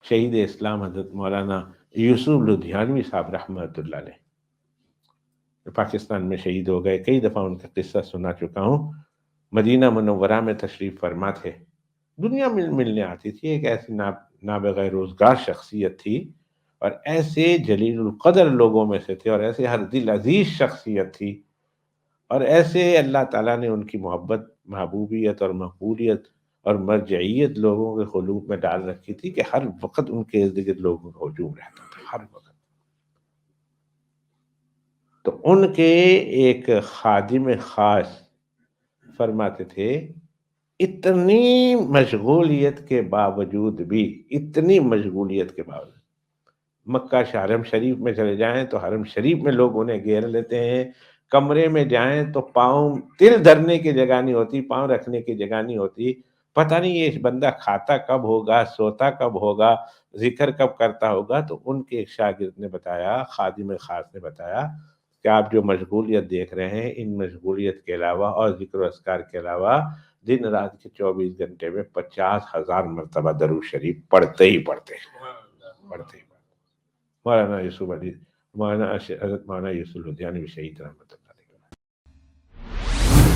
شہید اسلام حضرت مولانا یوسف لدھیانوی صاحب رحمۃ اللہ علیہ پاکستان میں شہید ہو گئے. کئی دفعہ ان کا قصہ سنا چکا ہوں. مدینہ منورہ میں تشریف فرما تھے. دنیا میں ملنے آتی تھی. ایک ایسی نابغیر روزگار شخصیت تھی اور ایسے جلیل القدر لوگوں میں سے تھے اور ایسے ہر دل عزیز شخصیت تھی اور ایسے اللہ تعالیٰ نے ان کی محبت، محبوبیت اور مقبولیت اور مرجعیت لوگوں کے قلوب میں ڈال رکھی تھی کہ ہر وقت ان کے ارد گرد لوگوں کا ہجوم رہتا تھا، ہر وقت. تو ان کے ایک خادم خاص فرماتے تھے اتنی مشغولیت کے باوجود بھی، اتنی مشغولیت کے باوجود مکہ حرم شریف میں چلے جائیں تو حرم شریف میں لوگ انہیں گھیر لیتے ہیں. کمرے میں جائیں تو پاؤں تل دھرنے کی جگہ نہیں ہوتی، پاؤں رکھنے کی جگہ نہیں ہوتی. پتہ نہیں یہ بندہ کھاتا کب ہوگا، سوتا کب ہوگا، ذکر کب کرتا ہوگا. تو ان کے ایک شاگرد نے بتایا، خادم خاص نے بتایا کہ آپ جو مشغولیت دیکھ رہے ہیں، ان مشغولیت کے علاوہ اور ذکر و اذکار کے علاوہ دن رات کے 24 گھنٹے میں 50,000 مرتبہ درود شریف پڑھتے ہی پڑھتے ہیں. مولانا یوسف علی، مولانا حضرت مولانا یوسف لدھیانوی شہید رحمۃ اللہ.